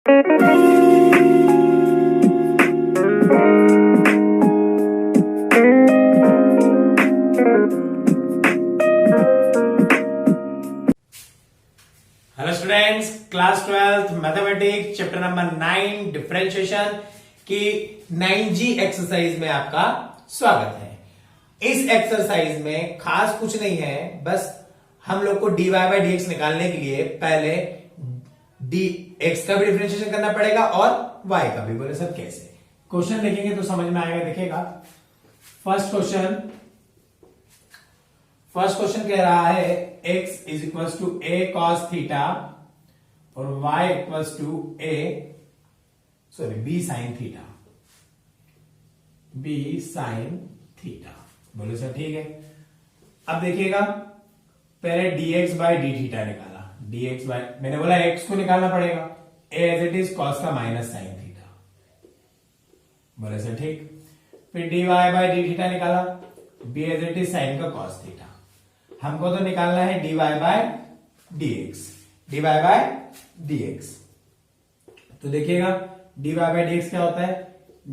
Hello students, class 12th mathematics chapter number 9 differentiation की 9G exercise में आपका स्वागत है। इस एक्सरसाइज में खास कुछ नहीं है, बस हम लोग को dy बाई डी एक्स निकालने के लिए पहले dx का भी डिफरेंशिएशन करना पड़ेगा और y का भी। बोले सर कैसे? क्वेश्चन देखेंगे तो समझ में आएगा। देखिएगा, फर्स्ट क्वेश्चन कह रहा है x is equal to a cos theta और y equal to b sin theta. बोले सर ठीक है। अब देखिएगा, पहले dx बाई डी थीटा निकाला। dx बाई, मैंने बोला x को निकालना पड़ेगा, a as it is cos का माइनस साइन थीटा। बोले सर ठीक। फिर dy बाई डी थीटा निकाला, b as it is sine का cos थीटा। हमको तो निकालना है dy बाय dx। तो देखिएगा dy बाय dx क्या होता है?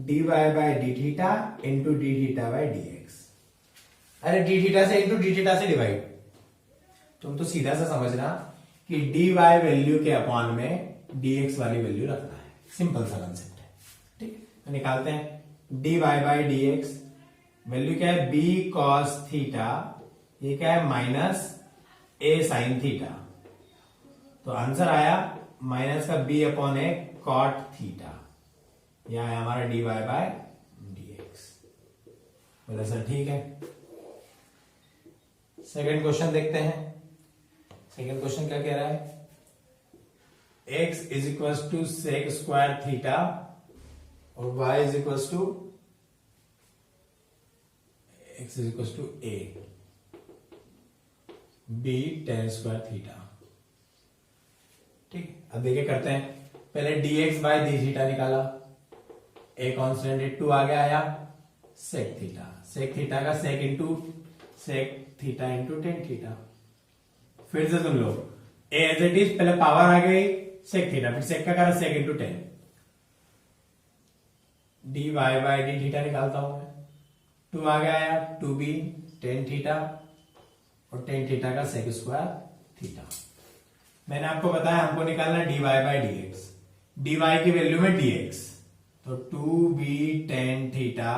dy by D theta into D theta by dx। अरे डी थीटा से इंटू डी थीटा से डिवाइड। तुम तो सीधा सा समझना कि dy वैल्यू के अपॉन में dx वाली वैल्यू रखना है। सिंपल सा कंसेप्ट है, ठीक। तो निकालते हैं dy बाय dx। वैल्यू क्या है? b cos थीटा, ये क्या है? Minus a sine theta. तो आंसर आया माइनस का b अपॉन ए कॉट थीटा। यह आया हमारा dy बाय dx। बोले सर ठीक है। सेकंड क्वेश्चन देखते हैं। सेकंड क्वेश्चन क्या कह रहा है? x is equal to sec square theta और y is equal to x is equal to a b tan square theta. ठीक, अब देखिए करते हैं। पहले dx बाय डी थीटा निकाला, a कांस्टेंट है 2 आगे आया, सेक थीटा का sec into sec theta into tan theta. फिर से सुन लो, a एज इट इज, पहले पावर आ गई सेक थीटा, फिर सेक का करा सेक into tan. dy by D theta निकालता हूं मैं, 2 आगे आया 2b टेन थीटा और टेन थीटा का सेक स्क्वायर थीटा। मैंने आपको बताया हमको निकालना dy बाय dx, dy की वैल्यू में dx, तो 2b tan theta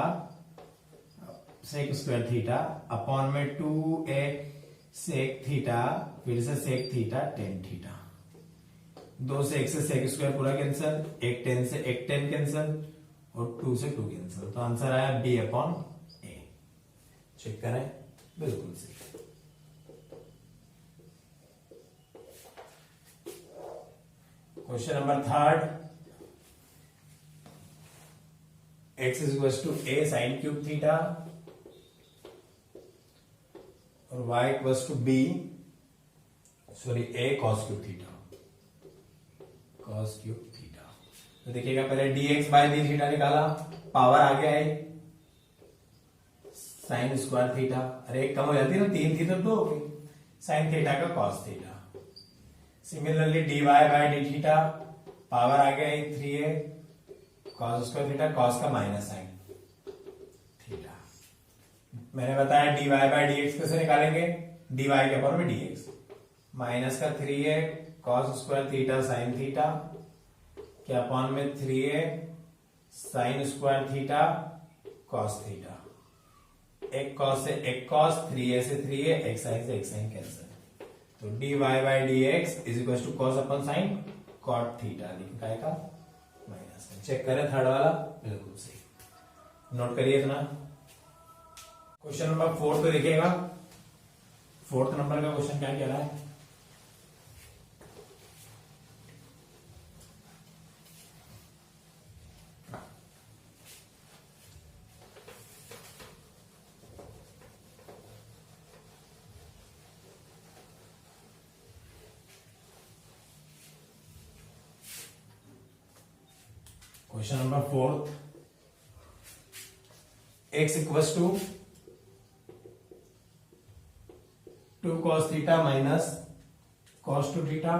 sec square theta upon में 2a सेक थीटा, फिर से सेक थीटा टेन थीटा। 2 से 1 से सेक स्क्वायर पूरा कैंसिल, 1 10 से 1 10 कैंसिल और 2 से 2 कैंसिल। तो आंसर आया b अपॉन a। चेक करें, बिल्कुल सही। Question number third, x is equal to a sine cube theta और y equal to a cos cube theta. तो देखिएगा, पहले dx बाय डी थीटा निकाला, पावर आ गया है साइन स्क्वायर थीटा। अरे एक कम हो जाती है ना, 3 थी तो 2 हो गई, साइन थीटा का cos theta. Similarly dy by D theta, power आ गया 3a cos square theta, cos का माइनस साइन थीटा। मैंने बताया dy बाय dx कैसे निकालेंगे? dy के अपॉन में dx, माइनस का 3a cos square theta sine theta के अपॉन में 3a sine square theta cos theta. एक cos से एक cos, 3a से 3a, एक साइन से एक साइन कैंसिल। तो dy by dx is equal to cos upon sine cot theta लिखा माइनस। चेक करें थर्ड वाला, बिल्कुल सही। नोट करिए इतना। क्वेश्चन नंबर 4 तो देखिएगा, 4th नंबर का क्वेश्चन क्या कह रहा है? Question number 4, x equals to 2 cos theta minus cos 2 theta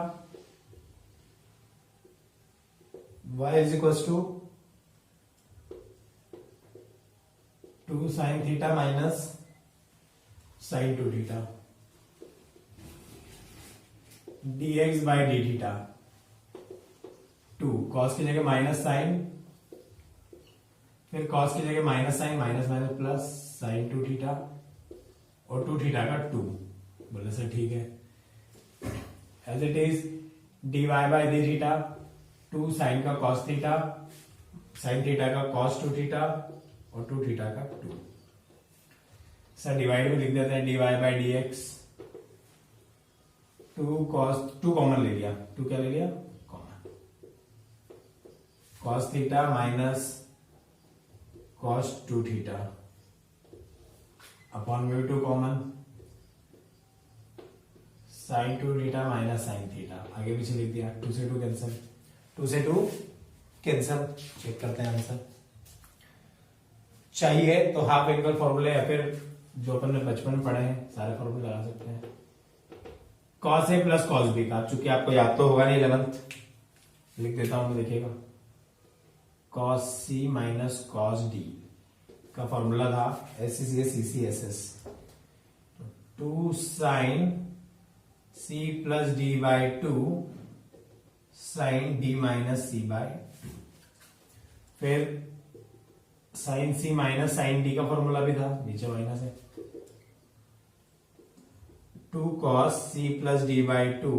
y is equal to 2 sine theta minus sine 2 theta dx by D theta 2 cos की जगह माइनस साइन, फिर कॉस की जगह minus sine, minus minus plus sine 2 theta और 2 theta का 2। बोले sir ठीक है। As it is dy by D theta 2 sine का कॉस थीटा, साइन थीटा का कॉस 2 थीटा और 2 थीटा का 2। सर डिवाइड में लिख देते हैं dy by d x 2 cos 2 common ले लिया, 2 क्या ले लिया common, cos theta minus cos 2 theta upon में 2 common, sine 2 theta minus sine theta, आगे पीछे लिख दिया, 2 से 2 कैंसिल, 2 से 2 कैंसिल। चेक करते हैं आंसर। चाहिए तो हाफ एंगल फॉर्मूले या फिर जो अपन ने बचपन में पढ़े हैं सारे फॉर्मूले लगा सकते हैं। Cos A plus cos B का, चूंकि आपको याद तो होगा नहीं 11th, लिख देता हूं, देखिएगा cos C minus cos D का फॉर्मूला था SCCS 2 sine C plus D by 2 sine D minus C by 2। फिर sine C minus sine D का फॉर्मूला भी था, नीचे माइनस है, 2 cos C plus D by 2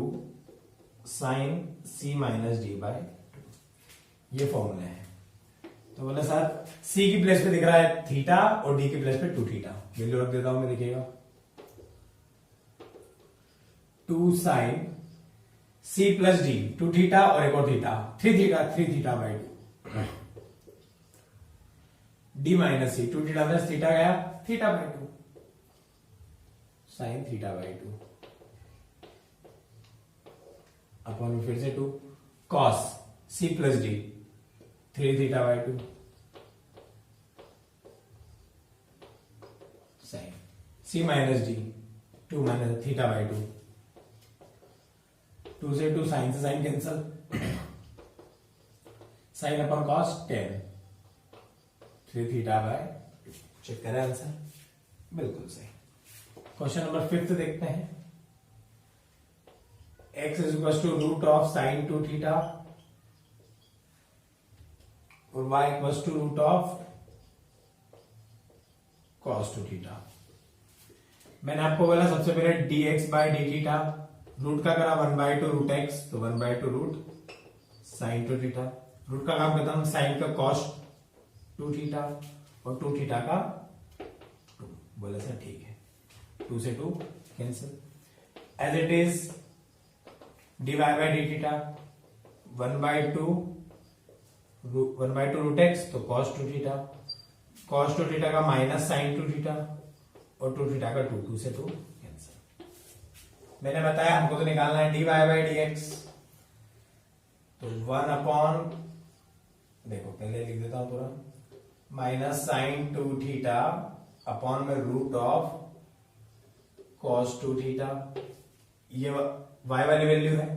sine C minus D by 2। ये formula है। तो बोला सर सी की प्लेस पे दिख रहा है थीटा और डी की प्लेस पे 2 थीटा, वैल्यू रख देता हूं मैं, देखिएगा 2 sine C plus D 2 theta और एक और theta 3 theta by 2 D minus C 2 theta plus theta गया theta by 2 sine theta by 2 upon में फिर से 2 cos C plus D 3 theta by 2 sine C minus D 2 minus theta by 2, 2 से 2 sine से sine cancel, sine upon cos 10 3 theta by 2। Check करें answer, बिल्कुल सही। Question number 5 देखते हैं। x is equal to root of sine 2 theta और y equal to root of cos 2 theta. मैंने आपको बोला सबसे पहले dx by D theta, root का करा 1/2 रूट x, तो 1/2 रूट साइन 2 थीटा, रूट का काम खत्म, साइन का कॉस 2 थीटा और 2 थीटा का 2। बोले सर ठीक है, 2 से 2 cancel. As it is dy by D theta 1/2 root x, तो cos 2 थीटा, cos 2 थीटा का माइनस साइन 2 थीटा और 2 थीटा का 2 से 2 कैंसिल। मैंने बताया हमको तो निकालना है dy बाय dx, तो 1 अपॉन, देखो पहले लिख देता हूं पूरा, माइनस साइन 2 थीटा अपॉन में रूट ऑफ cos 2 थीटा। ये y वाली वैल्यू है,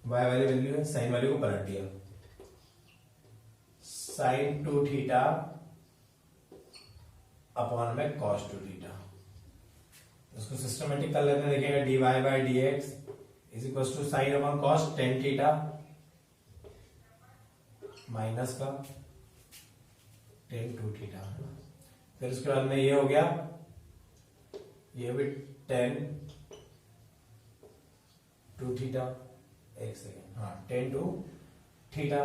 y वाली वैल्यू है, साइन वाली को पलट दिया, साइन 2 थीटा अपॉन में cos 2 थीटा। इसको सिस्टमेटिक कर लेते हैं, देखिएगा dy by dx is equal to sine upon cos 10 theta minus का tan 2 थीटा। फिर उसके बाद में ये हो गया, ये भी tan 2 थीटा, एक सेकेंड, हाँ tan 2 थीटा।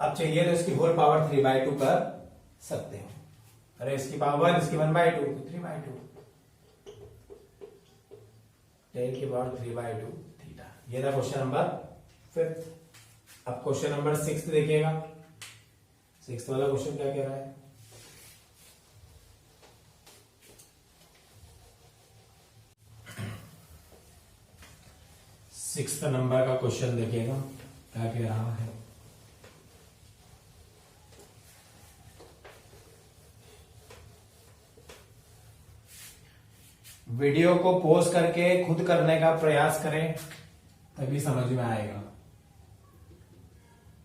अब चाहिए तो इसकी होल पावर 3/2 कर सकते हो, अरे इसकी पावर इसकी 1/2 तो 3/2, tan की पावर 3/2 थीटा। ये था क्वेश्चन नंबर 5। अब क्वेश्चन नंबर 6 देखिएगा। 6 वाला क्वेश्चन क्या कह रहा है, सिक्स्थ नंबर का क्वेश्चन देखिएगा क्या कह रहा है। वीडियो को पॉज करके खुद करने का प्रयास करें तभी समझ में आएगा।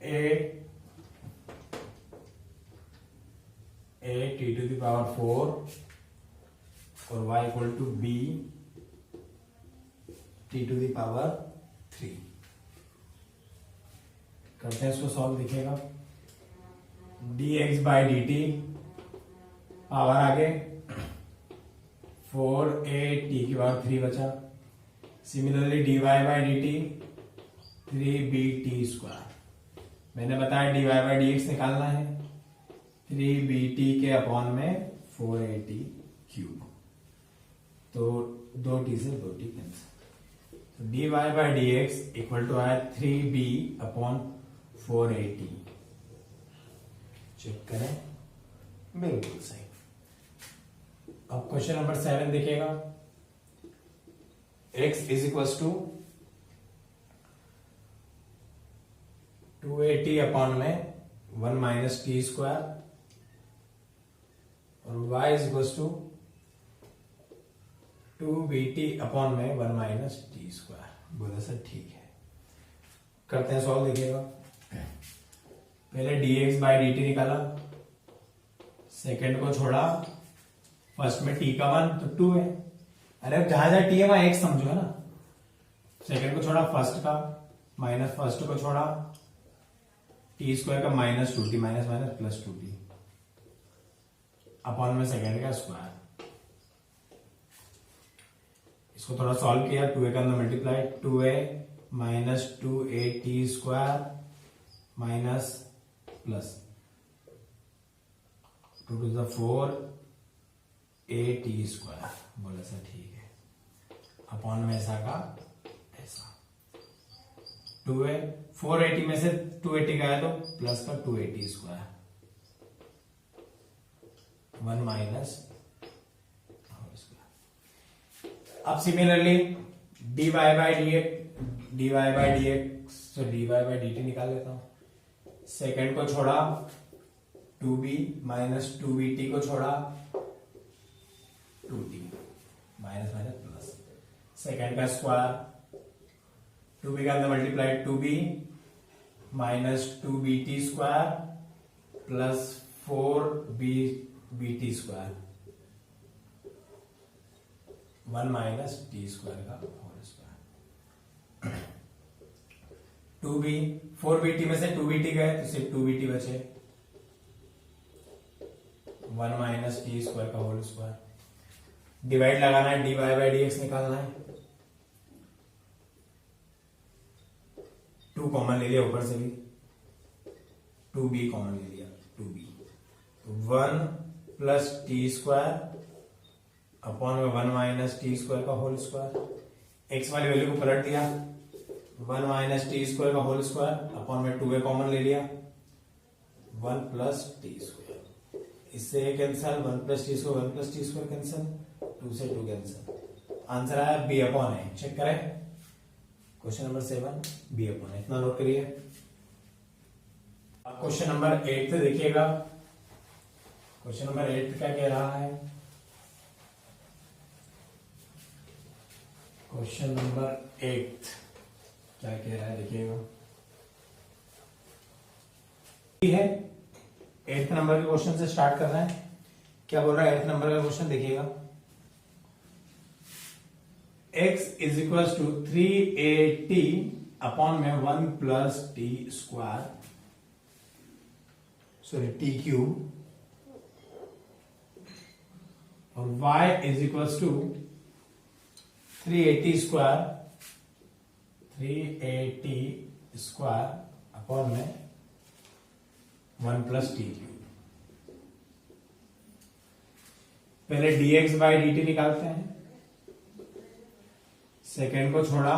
a t to the power 4 और y equal to b t to the power 3। करते हैं इसको सॉल्व। दिखेगा dx by dt पावर आगे 4a t की पावर 3 बचा। Similarly dy by dt 3bt square. मैंने बताया dy by dx निकालना है 3bt के अपॉन में 4at क्यूब, तो 2t से 2t कैंसिल, तो dy by dx equal to आया 3b अपॉन 4at। चेक करें, बिल्कुल सही। अब क्वेश्चन नंबर 7 देखिएगा। x is equal to 2at upon में 1 माइनस टी स्क्वायर और y is equal to 2bt upon में 1 माइनस टी स्क्वायर। बोला सर ठीक है। करते हैं सॉल्व। देखिएगा पहले dx बाई dt निकाला, सेकंड को छोड़ा, फर्स्ट में t का मान तो 2 है। अरे जहां जहां t है वहां x समझो है ना। सेकंड को छोड़ा फर्स्ट का, माइनस फर्स्ट को छोड़ा टी स्क्वायर का minus 2t, minus minus plus 2t upon में सेकंड का स्क्वायर। इसको थोड़ा सॉल्व किया, 2a का अंदर multiply, 2a minus 2at square minus plus 2 to the 4 at square. बोला सर ठीक है। अपॉन में ऐसा का ऐसा 2a 480 में से 280 गया तो प्लस का 280 स्क्वायर 1 माइनस। अब सिमिलरली dy बाई dt निकाल लेता हूं। सेकंड को छोड़ा 2b माइनस 2bt को छोड़ा 2t minus minus plus, second का स्क्वायर 2b का अंदर multiply 2b minus 2bt square plus 4bt square 1 minus t square का होल स्क्वायर। 2b 4bt में से 2bt गए तो सिर्फ 2bt बचे, 1 माइनस टी स्क्वायर का होल स्क्वायर। डिवाइड लगाना है, dy बाई dx निकालना है। 2 कॉमन ले लिया ऊपर से भी, 2b कॉमन ले लिया 2b, 1 plus t square upon में 1 माइनस टी स्क्वायर का होल स्क्वायर। x वाली वैल्यू को पलट दिया, 1 माइनस टी स्क्वायर का होल स्क्वायर अपॉन में 2a कॉमन ले लिया, 1 प्लस टी स्क्वायर। इससे ये cancel, 1 plus t square 1 plus t square cancel, 2 से 2 कैंसिल। आंसर आया b अपॉन है। चेक करें क्वेश्चन नंबर 7 b अपॉन है। इतना नोट करिए। अब क्वेश्चन नंबर 8 देखिएगा। क्वेश्चन नंबर 8 क्या कह रहा है? क्वेश्चन नंबर 8 क्या कह रहा है देखिएगा। है 8th नंबर के क्वेश्चन से स्टार्ट कर रहे हैं। क्या बोल रहा है 8th नंबर का क्वेश्चन देखिएगा। x is equal to 3at upon में 1 plus t square, sorry t cube, और y is equal to 380 square, 380 square upon में 1 प्लस टी क्यूब। पहले dx बाई dt निकालते हैं। सेकेंड को छोड़ा,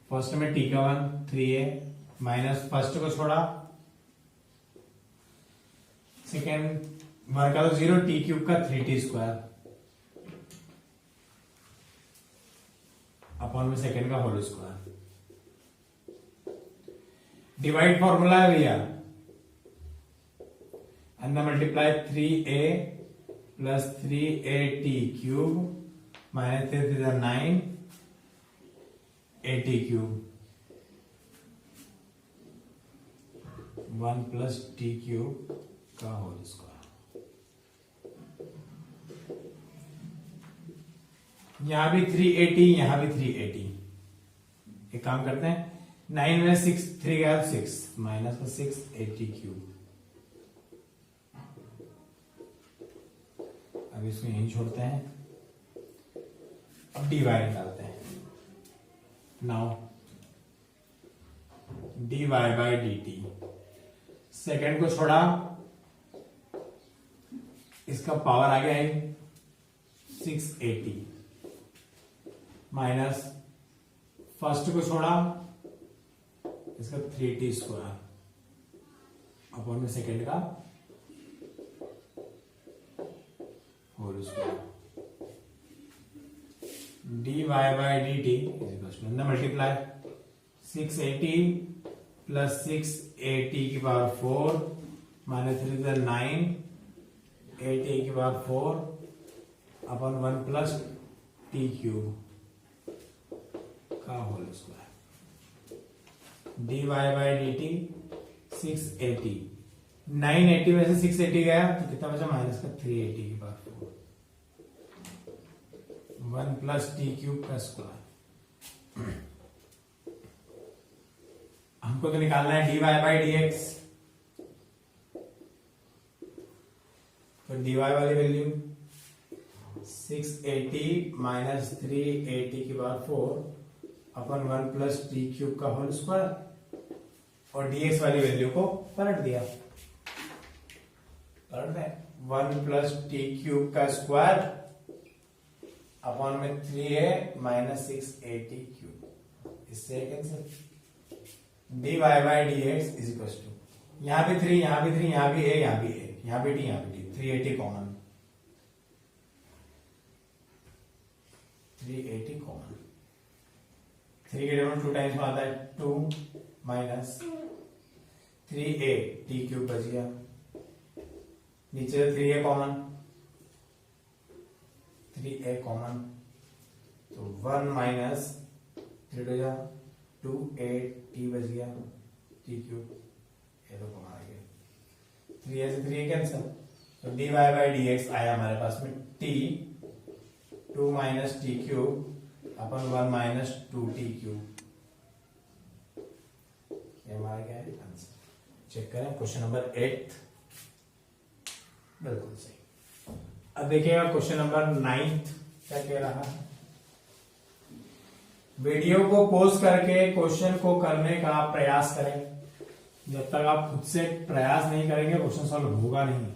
फर्स्ट में t का 1 3a माइनस फर्स्ट को छोड़ा, सेकेंड वर्ग का तो 0, टी क्यूब का 3t स्क्वायर अपॉन में सेकेंड का होल स्क्वायर। डिवाइड फॉर्मूला है भैया, अंदर multiply 3a plus 3at cube minus 9 at cube one plus T cube का होल स्क्वायर। यहां भी 380, यहां भी 380। एक काम करते हैं, 9 में 6 3 गया 6 माइनस का 680 क्यूब। अब इसको यहीं छोड़ते हैं, अब dy निकालते हैं। Now dy by dt, second को छोड़ा, इसका पावर आ गया है 680 माइनस फर्स्ट को छोड़ा, इसका 3t स्क्वायर अपॉन में सेकेंड का whole square. dy by dt अंदर मल्टीप्लाई 680 प्लस 680 की पावर 4 माइनस 3 9 80 की power 4 upon 1 plus T cube का whole square. dy by dt 680, 980 में से 680 गया तो कितना बचा, माइनस का 380 की पावर 4 1 प्लस टी क्यूब का स्क्वायर। हमको तो निकालना है dy बाई dx, तो dy वाली वैल्यू 680 माइनस 380 की power 4 upon 1 plus T cube का होल स्क्वायर, और dx वाली वैल्यू को पलट दिया। पलट दें, 1 प्लस टी क्यूब का स्क्वायर अपॉन में 3a माइनस 680 क्यूब, इससे cancel. dy by dx is equal to, यहां भी 3 यहां भी 3 यहां भी a यहां भी a यहां भी t यहां भी t, 380 कॉमन, 380 कॉमन। 3 के डेरिवेटिव 2 टाइम्स में आता है 2 माइनस 3a टी क्यूब बच गया, नीचे 3a कॉमन, 3a कॉमन, तो 1 माइनस 3 हो जा 2a टी बच गया टी क्यूब, ये तो कॉमन आ गया, 3a से 3a कैंसिल, तो dy बाई dx आया हमारे पास में t 2 माइनस टी क्यूब अपन 1 माइनस 2t क्यूब, ये हमारा क्या है आंसर। चेक करें क्वेश्चन नंबर 8 बिल्कुल सही। अब देखिएगा क्वेश्चन नंबर 9 क्या कह रहा है। वीडियो को पॉज करके क्वेश्चन को करने का प्रयास करें। जब तक आप खुद से प्रयास नहीं करेंगे क्वेश्चन सॉल्व होगा नहीं।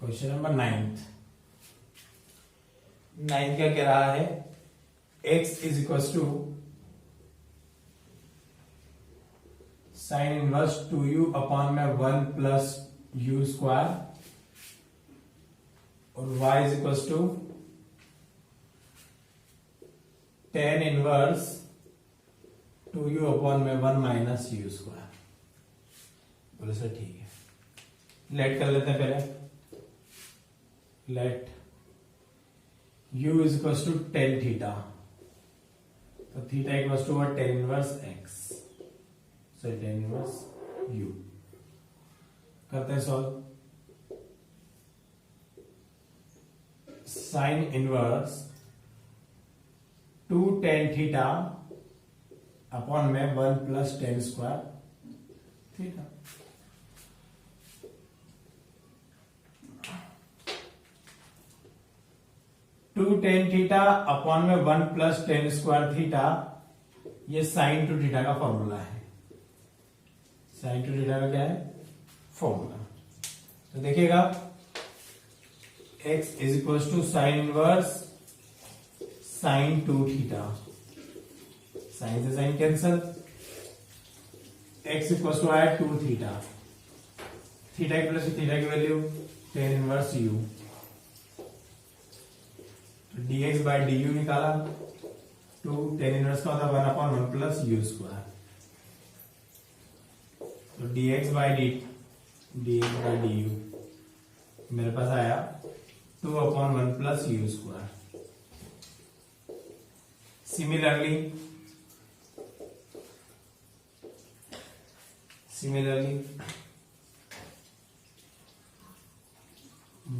क्वेश्चन नंबर 9 क्या कह रहा है, x is equal to sine inverse 2u upon में 1 प्लस u स्क्वायर, और y is equal to tan inverse 2u upon में 1 माइनस u स्क्वायर। बोले सर ठीक है, लेट कर लेते हैं पहले। Let u is equal to tan theta, तो थीटा equal to tan inverse x, so tan inverse u। करते हैं solve. Sine inverse 2 tan theta upon में 1 plus tan square theta. 2 tan theta upon में 1 प्लस टेन स्क्वायर थीटा, ये sine two theta का formula है। Sine two theta का क्या है फॉर्मूला। तो देखिएगा x is equal to sine inverse sine two theta, sine से sine cancel, x equal to आया 2 थीटा, थीटा की प्लस थीटा की value tan inverse u, dx by du निकाला 2 टेन इनवर्स का होता है 1/1 प्लस यू स्क्वायर। तो dx by d u मेरे पास आया 2/1 plus u square. Similarly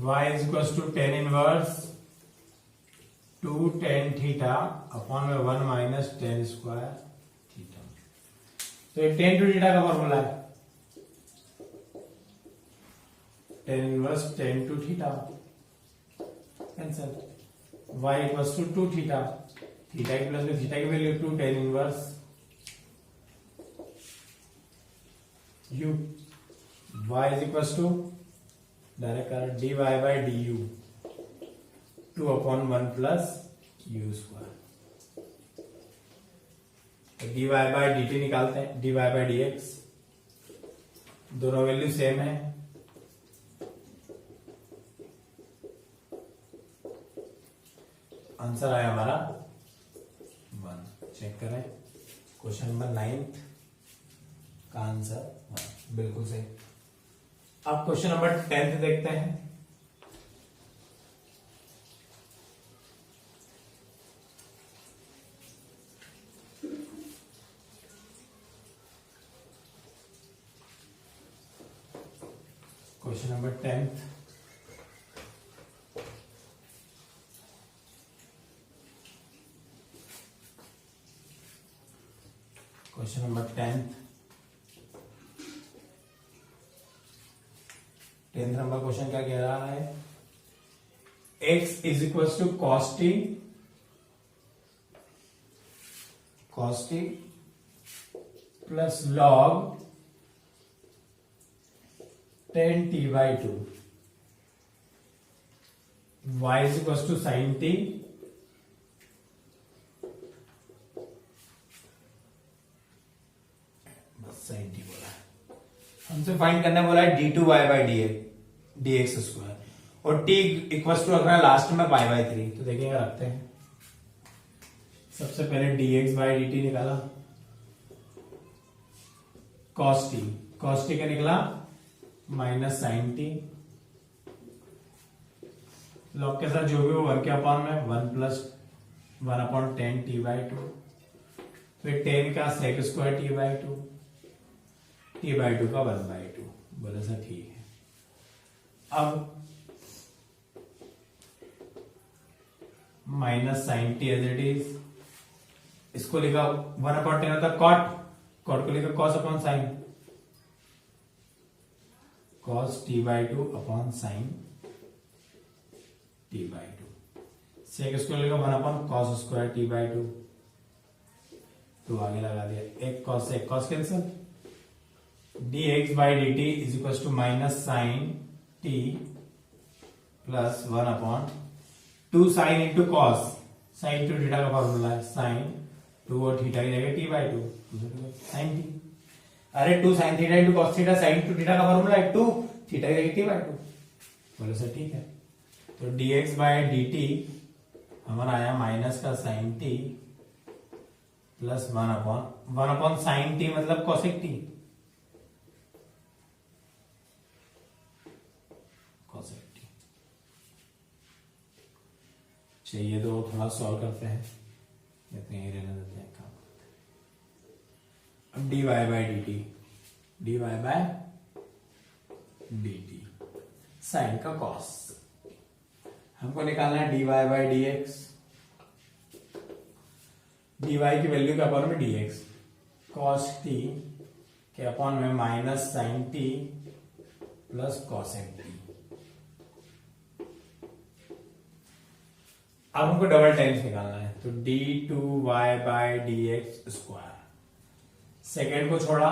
y is equals to tan inverse 2 tan theta upon में 1 माइनस tan स्क्वायर थीटा। तो ये tan टू थीटा का फॉर्मूला है, tan inverse tan two theta cancel. y equals to 2 theta, theta की plus में theta की value 2 tan inverse u। y is equals to direct कर dy by d u 2/1 plus u square. dy by d T निकालते हैं, dy by d x, दोनों value same है। Answer आया हमारा 1। चेक करें क्वेश्चन नंबर 9 का आंसर 1 बिल्कुल सही। अब क्वेश्चन नंबर 10 देखते हैं। Question number 10 question number 10 number question क्या कह रहा है, x is equal to cos t plus log tan t by 2, y is equal to sine t sine t बोला है। हमसे फाइंड करने बोला है d two y by d x square, और टी इक्वल टू रखना है लास्ट में पाई बाई 3। तो देखिएगा रखते हैं। सबसे पहले D x by d T निकाला, कॉस टी का निकला माइनस साइन टी, लॉग के साथ जो भी हो 1 के अपॉन में 1 प्लस 1/10 टी बाई 2, फिर 10 का sec square t by 2, t by 2 का 1/2। बोले सर ठीक है। अब minus sine t as it is, इसको लिखा 1/10 होता कॉट को लिखा cos upon sine, cos t by 2 upon sine t by 2। Sec square लिखा 1/cos स्क्वायर टी बाई 2, तो आगे लगा दिया एक कॉस से एक cos cancel. dx by d t is equal to minus sine t plus 1/2 sine into cos, sine two theta का formula है साइन 2 और थीटा की जगह टी बाई 2 साइन टी। अरे 2 sine theta into cos theta, sine two theta का formula है 2, theta की जगह टी बाई 2। बोले सर ठीक है। तो dx बाई डी टी हमारा आया माइनस का sine t plus 1/1 sine t मतलब कॉसेक टी, चाहिए तो थोड़ा सॉल्व करते हैं, यहीं रहने देते हैं काम। अब dy by d t sine का कॉस हमको निकालना है dy by d x, dy की वैल्यू के अपॉन में dx, cos t के अपॉन में minus sine t plus cosec t। अब हमको डबल टाइम्स निकालना है, तो d2y by d x square, second को छोड़ा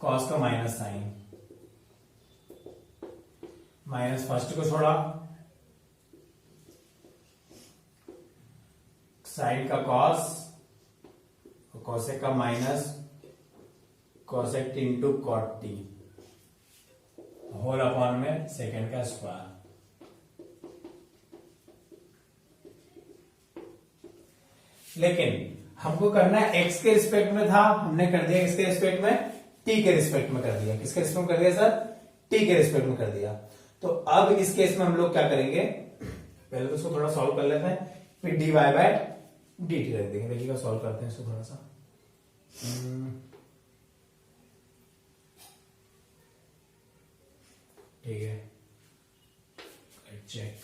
कॉस का माइनस साइन, माइनस फर्स्ट को छोड़ा साइन का कॉस, कॉसेक का minus cosec t into cot t whole upon में सेकेंड का स्क्वायर। लेकिन हमको करना है x के रिस्पेक्ट में था, हमने कर दिया किसके रिस्पेक्ट में, t के रिस्पेक्ट में कर दिया। किसके रिस्पेक्ट में कर दिया सर, t के रिस्पेक्ट में कर दिया। तो अब इस केस में हम लोग क्या करेंगे, पहले तो इसको थोड़ा सॉल्व कर लेते हैं, फिर dy बाय dt रख देंगे। देखिएगा सॉल्व करते हैं इसको थोड़ा सा। ठीक है, check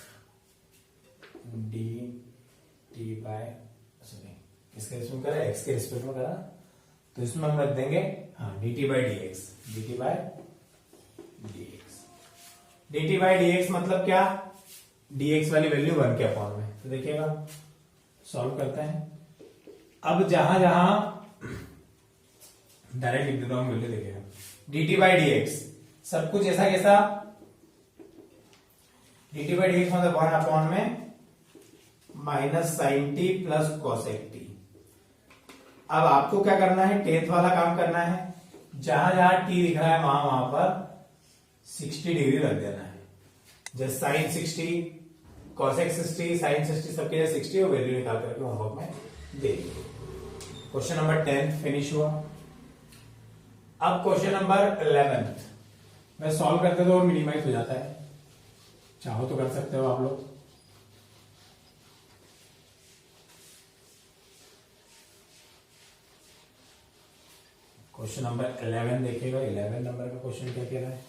d t by, sorry किसके रिस्पेक्ट में करा, एक्स के रिस्पेक्ट में करा, तो इसमें हम रख देंगे हाँ D t by d x, D t by d x. D t by d x मतलब क्या, डी एक्स वाली वैल्यू 1 के अपॉन में। तो देखिएगा सॉल्व करते हैं। अब जहां जहां डायरेक्ट लिख देता हूं वैल्यू, देखिएगा d t by d x सब कुछ ऐसा कैसा, d t by d x मतलब 1 अपॉन में minus sine t plus cosec t. अब आपको क्या करना है, टेंथ वाला काम करना है, जहां जहां टी दिख रहा है वहां पर 60 डिग्री रख देना है। जैसे साइन 60, कॉसेक 60, साइन 60 सबके जैसे 60 और वैल्यू निकाल करके होमवर्क में दे दीजिए। क्वेश्चन नंबर 10 फिनिश हुआ। अब क्वेश्चन नंबर 11 मैं सॉल्व करते तो और मिनिमाइज हो जाता है, चाहो तो कर सकते हो आप लोग। क्वेश्चन नंबर 11 देखिएगा, 11 नंबर का क्वेश्चन क्या कह रहा है।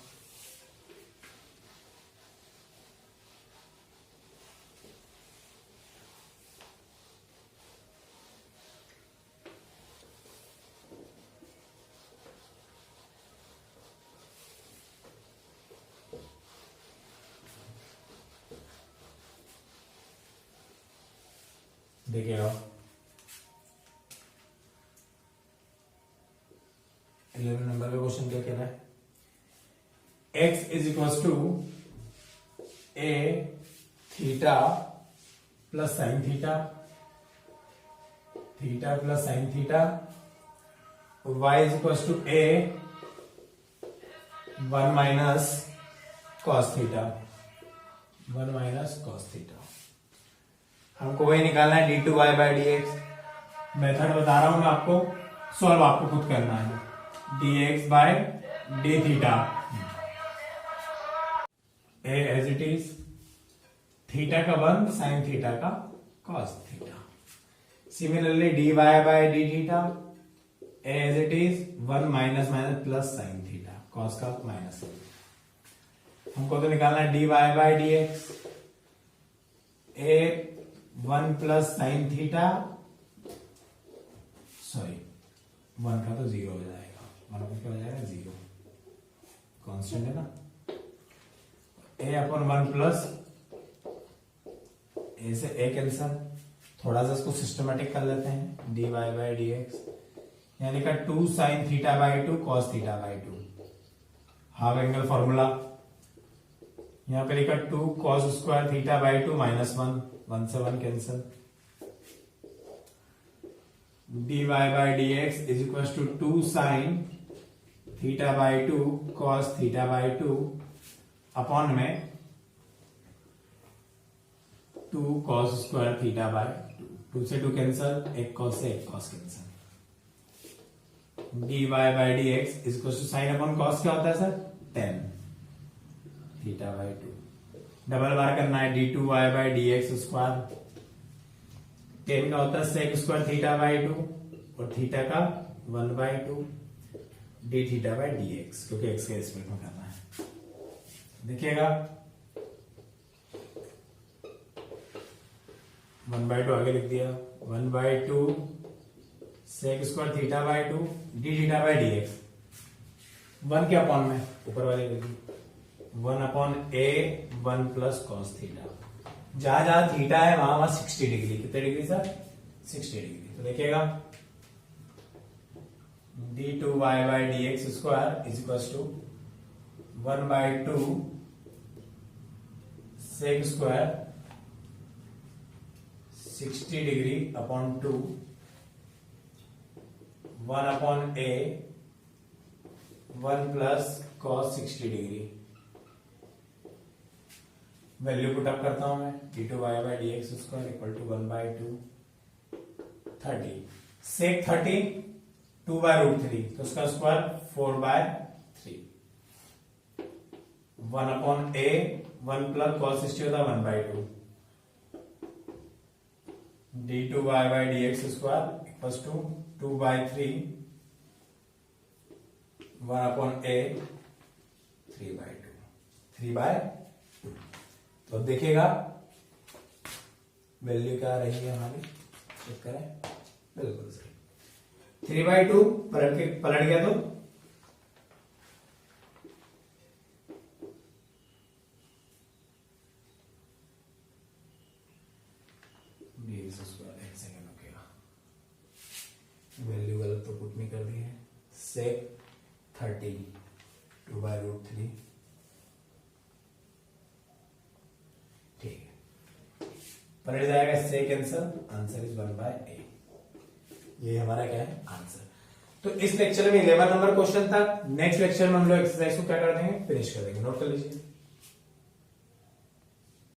देखिएगा 11 नंबर का क्वेश्चन क्या कह रहा है, x is equal to a theta plus sine theta, theta plus sine theta, y is equal to a 1 minus cos theta, 1 minus cos theta. हमको वही निकालना है d two y by d x. Method बता रहा हूं मैं आपको, solve आपको खुद करना है। D x by D theta a as it is, theta का 1 साइन थीटा का cos theta. Similarly d y by D theta a as it is 1 minus minus plus sine theta, cos का minus. हमको तो निकालना है d y by d x, a 1 plus sine theta, sorry 1 का तो 0 हो जाएगा, 1 का क्या हो जाएगा 0, कांस्टेंट है ना। ए अपॉन 1 प्लस ए से ए कैंसल, थोड़ा सा इसको सिस्टमेटिक कर लेते हैं। D y by d x यानी का 2 sine theta by 2 cos theta by 2, half angle formula. यहां पे लिखा 2 cos square theta by 2 minus 1 से 1 cancel. D y by d x is equal to 2 sine theta by 2 cos theta by 2 upon में 2 cos square theta by 2 से 2 cancel, एक cos से एक cos cancel. D y by d x is equal to sine upon cos क्या होता है sir, 10 theta by 2। Double बार करना है d two y by d x square, 10 का होता है सेक स्क्वायर थीटा बाई 2 और थीटा का 1 by 2 d theta by d x, क्योंकि एक्स के रिस्पेक्ट में करना है। देखिएगा 1 बाई 2 आगे लिख दिया, 1 by 2 sec square theta by 2 d theta by d x, 1 के अपॉन में ऊपर वाले लिखी 1 upon a 1 plus cos theta. जहां जहां थीटा है वहां वहां 60 डिग्री, कितने डिग्री सर, 60 डिग्री। तो देखिएगा d two y by d x square is equal to 1 by 2 sec square 60 degree upon 2 1 upon a 1 plus cos 60 degree. Value put up करता हूं मैं, d two y by d x square equal to 1 by 2 30 sec 30 2/√3 तो उसका square 4/3 1/a 1 plus cos 60 होता 1/2 d2y/dx square equals to 2/3 1/a 3/2 3/2 तो अब देखिएगा value क्या रही है हमारी, चेक करें, बिल्कुल सही 3/2 पलट गया तो एक सेकेंड रुकेगा, वैल्यू गलत तो पुट नहीं कर दी है। सेक 30 2/√3 ठीक है, पलट जाएगा सेक आंसर इज 1/a। ये हमारा क्या है आंसर। तो इस लेक्चर में 11 नंबर क्वेश्चन था। नेक्स्ट लेक्चर में हम लोग एक्सरसाइज को क्या कर देंगे, फिनिश कर देंगे। नोट कर लीजिए।